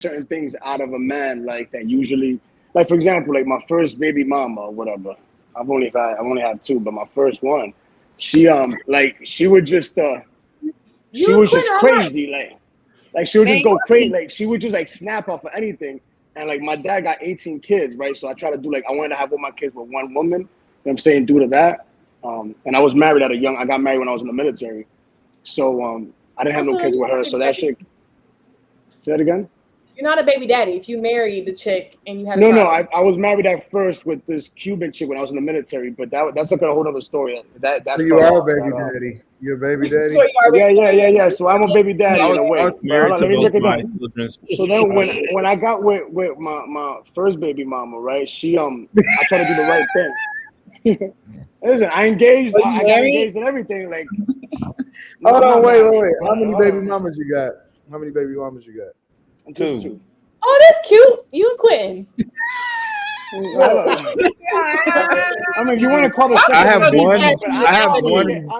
certain things out of a man like that usually, like for example, like my first baby mama or whatever. I've only had two, but my first one, she like she would just she You and was Quinn just are alike. crazy like she would Man, just go crazy, like she would just like snap off of anything. And like my dad got 18 kids, right? So I try to do like I wanted to have all my kids with one woman. You know what I'm saying? Due to that, and I was married at a young. I got married when I was in the military, so I didn't have no Also, kids you're with not a her. baby So that daddy. shit. Say that again. You're not a baby daddy if you marry the chick and you had a No, no, child. I was married at first with this Cuban chick when I was in the military, but that's like a whole other story. That So you fell are a off. baby daddy. You're a baby So daddy. you are a Yeah, baby yeah, yeah, daddy. yeah. So I'm a baby I daddy in was, a I way. was But hold married on, to let me both break it my down. children's. So then when I got with my first baby mama, right? She I tried to do the right thing. Listen, I engaged. Were you I got married? engaged and everything. Like, no, Hold I'm on, not wait. married. How But many hold baby on, mamas you got? How many baby mamas you got? just Two. two. Oh, that's cute. You and Quinn. I mean, if you want to call the Why I second would have one you be baby one. mama, daddy but I have daddy? I I have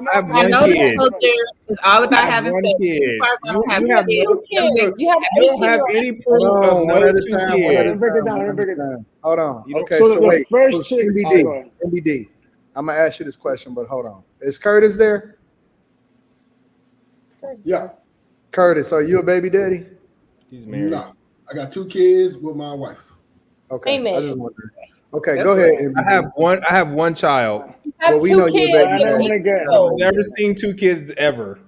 know I I'm one know baby this kid. daddy, but culture is all I about have having one sex. You kid. probably gonna have You have no. Two kids. Look, You have you don't have 18-year-old. any Hold proof of on, one no at a two time. One hold on, at let a me kids. break it time. down. Let me One break at it a down. time. Hold on. You don't. Okay, So so the wait. So first chick. All right, go MBD, ahead. MBD. I'm gonna ask you this question, but hold on. Is Curtis there? Yeah. Curtis, are you a baby daddy? He's married. No. I got two kids with my wife. Okay, I Amen. just wondering. Okay, That's go ahead, right. I have MBD. one. I have one child. You have Well, we two know you're a kids All right, baby I know with I'm daddy. gonna get. 18-year-olds. Never seen two kids ever.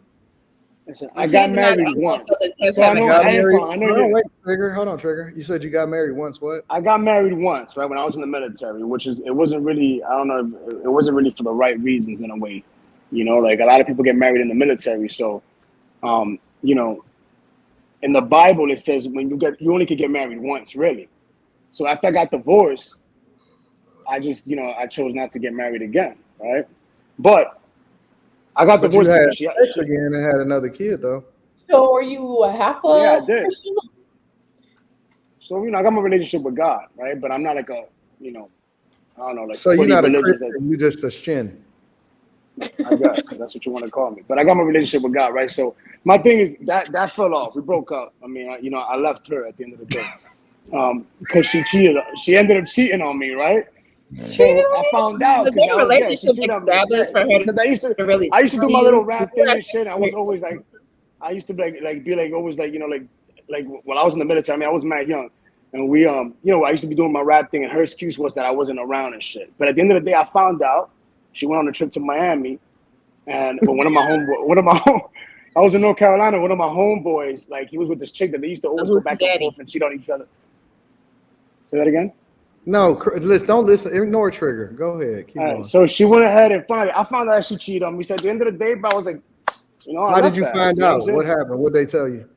Listen, You I got can't deny that married he wants us once, to so I have a You know got conversation. married. Anton. I know Hold on, you. wait, Trigger. Hold on, Trigger. You said you got married once. What? I got married once, right when I was in the military, which is it wasn't really. I don't know. It wasn't really for the right reasons in a way, you know. Like a lot of people get married in the military, so you know, in the Bible it says when you only could get married once, really. So after I got divorced, I just I chose not to get married again, right? But I got But you divorced had because sex again and had another kid, though. So are you a half yeah, I a did. Christian? So I got my relationship with God, right? But I'm not like a I don't know, like So you're fully not a religious. Like, Christian. You just a shin. I guess that's what you want to call me. But I got my relationship with God, right? So my thing is that fell off. We broke up. I mean, I left her at the end of the day, because she cheated. She ended up cheating on me, right? Cheating So I on you? found out Was because their she relationship cheated on me. Yeah, established for her because to really I used cheat to do on my you? little rap thing and shit. I was always like, I used to be like always like like when I was in the military. I mean, I was mad young, and we I used to be doing my rap thing, and her excuse was that I wasn't around and shit. But at the end of the day, I found out she went on a trip to Miami, and but I was in North Carolina. One of my homeboys, like he was with this chick that they used to So always go who's the back and daddy? forth and cheat on each other. Say that again. No, listen. Don't listen. Ignore Trigger. Go ahead. Keep All right, going. so she went ahead and I found out she cheated on me. So at the end of the day, bro, I was like, I How did left you her ass. find You know what I'm out? saying? What happened? What they tell you?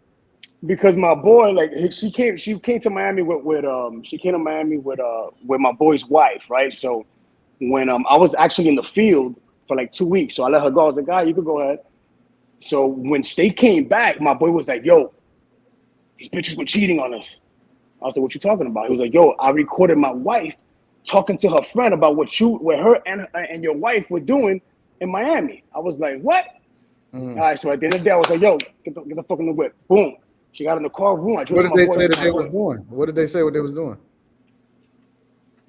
Because my boy, like, she came to Miami with my boy's wife, right? So when I was actually in the field for like 2 weeks, so I let her go. I was like, you could go ahead. So when they came back, my boy was like, yo, these bitches were cheating on us. I was like, what you talking about? He was like, yo, I recorded my wife talking to her friend about what her and your wife were doing in Miami. I was like, what? All right, so at the end of the day, I was like, yo, get the fuck in the whip. Boom. She got in the car, boom. I drove What to did my they boy. say that they was doing? What did they say what they was doing?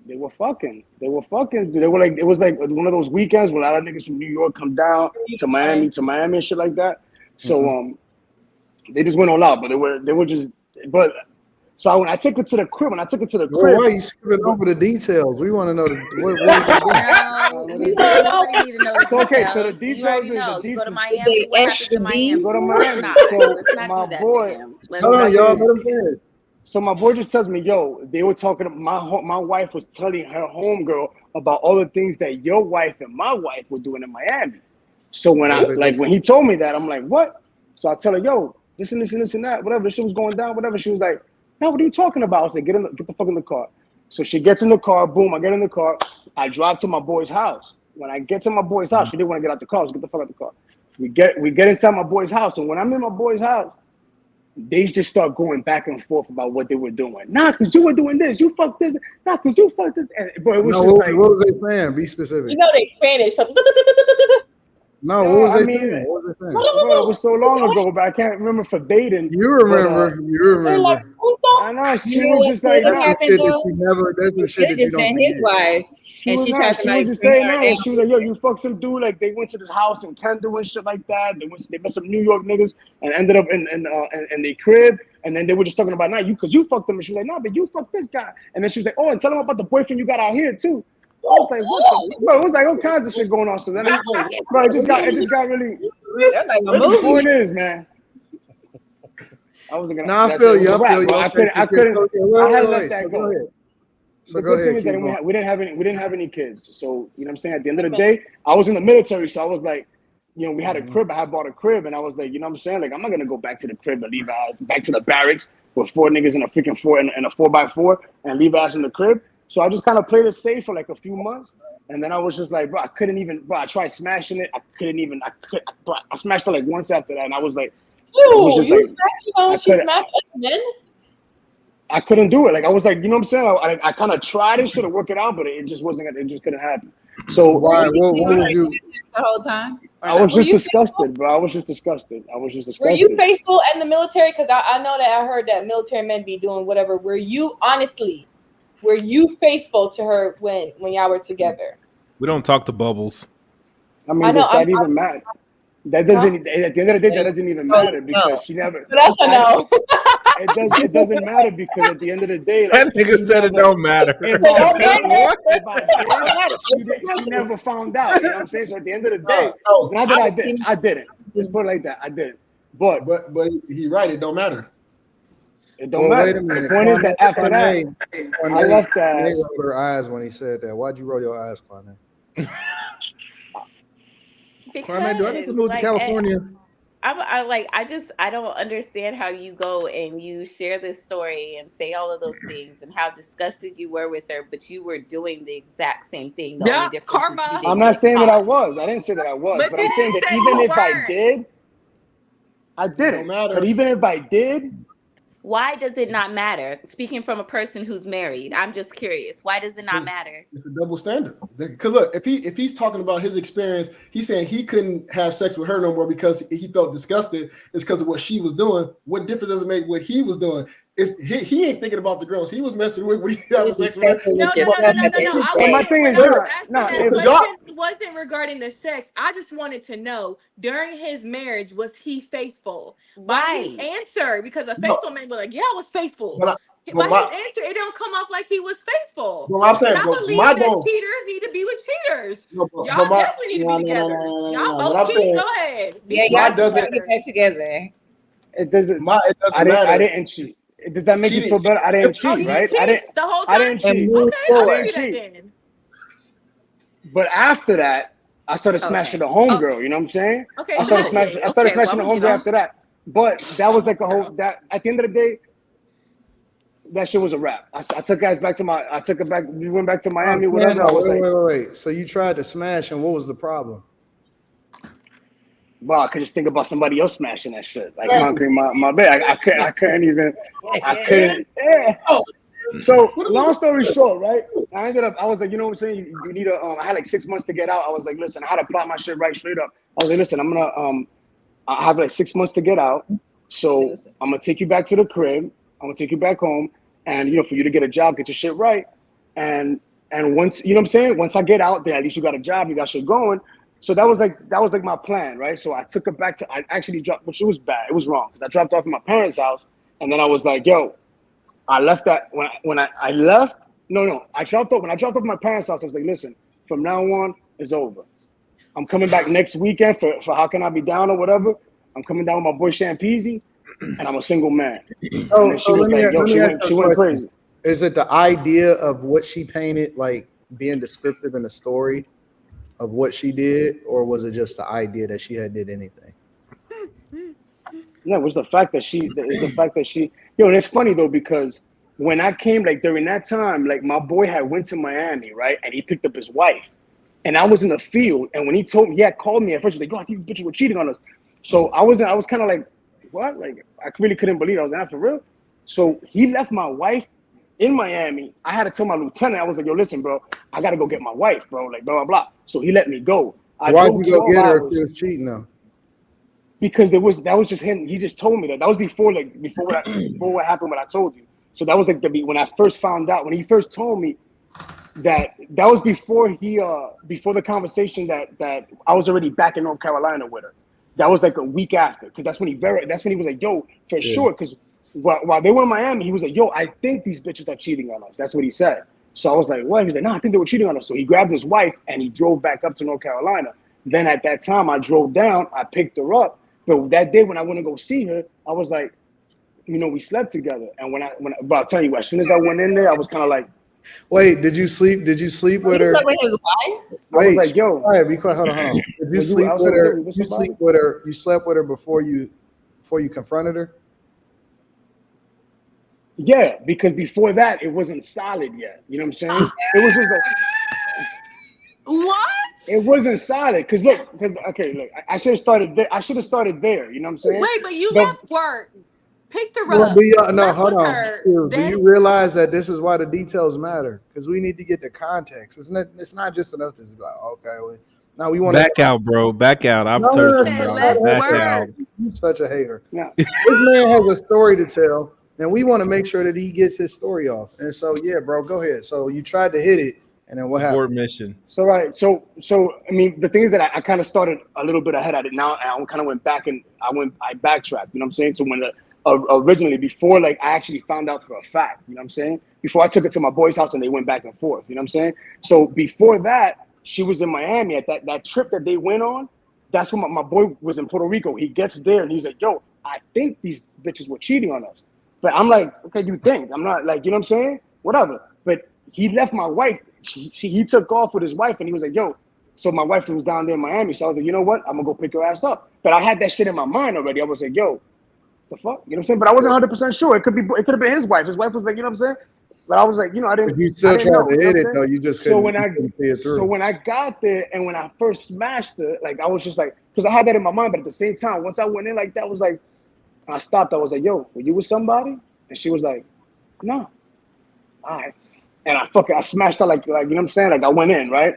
They were fucking. They were fucking. They were like, it was like one of those weekends where a lot of niggas from New York come down to Miami and shit like that. So they just went all out, but they were just. But so when I took it to the crib, Well, why are you skipping over the details? We want to know what was they doing? No, nobody need to know the It's okay. So the details. You details already is know. the You go to details. Did Miami. they What S happens in and D? You Miami? go to Let's Miami. not. So Let's not my do that to boy. him. Let's Hold So on, not my do y'all. thing Let is, that him to him. finish. so my boy just tells me, yo, they were talking. My wife was telling her homegirl about all the things that your wife and my wife were doing in Miami. So when What was they doing? when he told me that, I'm like, what? So I tell her, yo, this and this and this and that, whatever. This shit was going down, whatever. She was like, no, what are you talking about? I said, get the fuck in the car. So she gets in the car. Boom, I get in the car. I drive to my boy's house. When I get to my boy's house, she didn't want to get out the car. So get the fuck out the car. We get inside my boy's house, and when I'm in my boy's house, they just start going back and forth about what they were doing. Nah, because you were doing this. You fucked this. Nah, because you fucked this. And, bro, it was No, just like, what was they saying? Be specific. You know they Spanish. So No, Yeah, what was I they mean, saying? What was they saying? bro, it was so long ago, but I can't remember for dating. You remember? You They're like, remember? what I the? know You she know was what just could like, have That's nah. the happened shit that though? you never. That's He the shit could have that you just don't been his forget. wife, She and was she not. talking She about was just bring saying her no. down. She was like, yo, you fuck some dude. Like they went to this house in Kendall and shit like that. They met some New York niggas and ended up in their crib. And then they were just talking about, nah, because you fucked them. And she was like, nah, but you fucked this guy. And then she was like, oh, and tell him about the boyfriend you got out here too. I was like, what the bro? It was like all kinds of shit going on. So then, bro, it just got really. That's like a But the movie. point is, man, I wasn't gonna. No, I That's feel it. It was you. a I wrap, feel you. bro. I Okay, couldn't. so, I had wait, let wait. that So go. go ahead. So The go good thing ahead. is that Keep going. we didn't have any kids. So you know what I'm saying. At the end of the day, I was in the military, so I was like, you know, we had a crib. I had bought a crib, and I was like, you know what I'm saying. Like I'm not gonna go back to the crib and leave ass back to the barracks with four niggas in a freaking four in a 4x4 and leave ass in the crib. So I just kind of played it safe for like a few months, and then I was just like, bro, I couldn't even. Bro, I tried smashing it. I couldn't even. Bro, I smashed it like once after that, and I was like, it was Ew, just you like smashed her when I she couldn't. smashed other men? I couldn't do it. Like I was like, you know what I'm saying? I kind of tried and shit to work it out, but it just wasn't. It just couldn't happen. So Why? Was he What cheating on was her you? the whole time, or I was no? Were just you disgusted, bro. I was just disgusted. Were you faithful in the military? Because I know that I heard that military men be doing whatever. Were you faithful to her when y'all were together? We don't talk to Bubbles. I mean, I know. does that even matter? That doesn't. At the end of the day, that doesn't even matter because she never. So that's a no. It doesn't matter because at the end of the day, That like nigga she said it never. don't matter. If It I don't matter. did, she never found out. You know what I'm saying? So at the end of the day, No, not that I didn't. Let's put it like that. I didn't. But but he right. It don't matter. it don't Well, wait matter. a The minute. point is that after that, I left that. Kwame rolled her eyes when he said that. Why'd you roll your eyes, Kwame? Kwame, do I need to move to like, California? I don't understand how you go and you share this story and say all of those things and how disgusted you were with her, but you were doing the exact same thing. The only Yeah, difference is you karma. didn't I'm not get saying that I caught. was. I didn't say that I was, But but you I'm saying didn't that say even you if I weren't. did, I It don't didn't. matter. But even if I did, Why does it not matter? Speaking from a person who's married, I'm just curious. Why does it not matter? It's a double standard. Because look, if he's talking about his experience, he's saying he couldn't have sex with her no more because he felt disgusted. It's because of what she was doing. What difference does it make what he was doing? He ain't thinking about the girls he was messing with when he having sex with her. No. I but my wasn't. thing When is I was not. asking that If question, wasn't regarding the sex. I just wanted to know during his marriage was he faithful? By his Right. answer, because a No, faithful man was like, "Yeah, I was faithful." but By my his answer, it don't come off like he was faithful. but I'm And saying, I but my believe that goal, cheaters need to be with cheaters. no, but Y'all my definitely need to be no, no, no, no, together. no, no, Y'all no. What both I'm cheat. saying, Go ahead. Yeah, Be y'all my together. just doesn't gotta get back together. it doesn't, it doesn't I matter. didn't cheat. Does that make you Cheating. feel better? I didn't Oh, you cheat, didn't right? cheat the whole I time? didn't And cheat. move Okay, I I'll forward. give didn't you that cheat. then. But after that, I started smashing Okay. the homegirl. You know what I'm saying? Okay, I started no. smashing. I started Okay. Why smashing the would you homegirl not? after that. But that was like a whole. Girl. That at the end of the day, that shit was a wrap. I took guys back to my. I took it back. We went back to Miami. Whatever. I was like, Wait. So you tried to smash, and what was the problem? wow, I could just think about somebody else smashing that shit, like conquering my bed. I couldn't even. I couldn't. Yeah. Oh, So long story short, right? I ended up. I was like, you know what I'm saying? You need a. I had like 6 months to get out. I was like, listen, I had to plot my shit right straight up. I was like, listen, I'm gonna I have like 6 months to get out, so I'm gonna take you back to the crib. I'm gonna take you back home, and for you to get a job, get your shit right, and once you know what I'm saying. Once I get out there, at least you got a job, you got shit going. So that was like my plan, right? So I took her back to. I actually dropped, which it was bad. It was wrong because I dropped off at my parents' house, and then I was like, yo. I left that when I left. No, I dropped off when I dropped off at my parents' house. I was like, listen, from now on, it's over. I'm coming back next weekend for How Can I Be Down or whatever. I'm coming down with my boy Champeasy, and I'm a single man. And then she was like, yo, she went crazy. Is it the idea of what she painted, like being descriptive in the story of what she did, or was it just the idea that she had did anything? No, it was the fact that she. And it's funny though because when I came, like during that time, like my boy had went to Miami, right, and he picked up his wife, and I was in the field, and when he told me, he had called me at first, he was like, "Yo, I think these bitches were cheating on us." So I was kind of like, "What?" Like I really couldn't believe it. I was like, "For real?" So he left my wife in Miami. I had to tell my lieutenant. I was like, "Yo, listen, bro, I gotta go get my wife, bro." Like blah blah blah. So he let me go. I Why'd drove you go 12 get her if hours she was cheating though? because that was just him. He just told me that. That was before what happened. What I told you. So that was like when I first found out. When he first told me that was before before the conversation that I was already back in North Carolina with her. That was like a week after, because that's when he was like, yo, for sure. Because while they were in Miami, he was like, yo, I think these bitches are cheating on us. That's what he said. So I was like, what? He was like, no, I think they were cheating on us. So he grabbed his wife and he drove back up to North Carolina. Then at that time, I drove down, I picked her up. But that day when I went to go see her, I was like, we slept together. And but I'll tell you, as soon as I went in there, I was kind of like, wait, did you sleep with You her? slept with his wife? I was like, yo, be quiet. Hold on. Did you Were you sleep out with her? somewhere with You somebody? sleep with her? You slept with her before you confronted her? yeah, because before that, it wasn't solid yet. You know what I'm saying? It was just like, What? it wasn't solid. Look, I should have started there. You know what I'm saying? Wait, but you But left work, picked her Well, up, do y'all, no, slept hold with on. her. Do Then you realize that this is why the details matter? Because we need to get the context. It's not just enough to be like, okay, well, now we want to Back out, bro. Back out. I've No, heard no, some said no, drama. left Back work. out. You're such a hater. no, This man has a story to tell, and we want to make sure that he gets his story off. And so, yeah, bro, go ahead. So you tried to hit it, and then what Abort happened? mission. so right. So I mean, the thing is that I kind of started a little bit ahead at it. Now I kind of went back and I backtracked. You know what I'm saying? So when originally before like I actually found out for a fact. You know what I'm saying? Before I took it to my boy's house and they went back and forth. You know what I'm saying? So before that, she was in Miami at that trip that they went on. That's when my boy was in Puerto Rico. He gets there and he's like, yo, I think these bitches were cheating on us. But I'm like, okay, you think? I'm not like, you know what I'm saying? Whatever. But he left my wife. He took off with his wife and he was like, yo, so my wife was down there in Miami. So I was like, you know what? I'm going to go pick her ass up. But I had that shit in my mind already. I was like, yo, the fuck? You know what I'm saying? But I wasn't 100% sure. It could have been his wife. His wife was like, you know what I'm saying? But I was like, I But didn't you still tried know. to You know hit what it, I'm though. saying? You just So couldn't see it through. when I got there and when I first smashed her, like I was just like, because I had that in my mind, but at the same time, once I went in like that, was like, I stopped. I was like, yo, were you with somebody? And she was like, no. All right. And I smashed her like you know what I'm saying? Like I went in, right?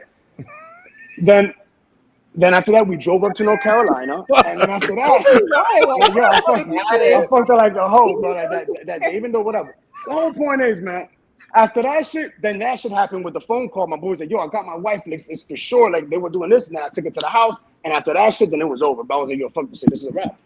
Then after that, we drove up to North Carolina. And then after that, like, yo, I fucked her like a hoe, bro. Like that day, even though whatever. The whole point is, man, after that shit, then that shit happened with the phone call. My boy was like, yo, I got my wife. It's for sure. Like they were doing this. And then I took it to the house. And after that shit, then it was over. But I was like, yo, fuck this shit. This is a wrap.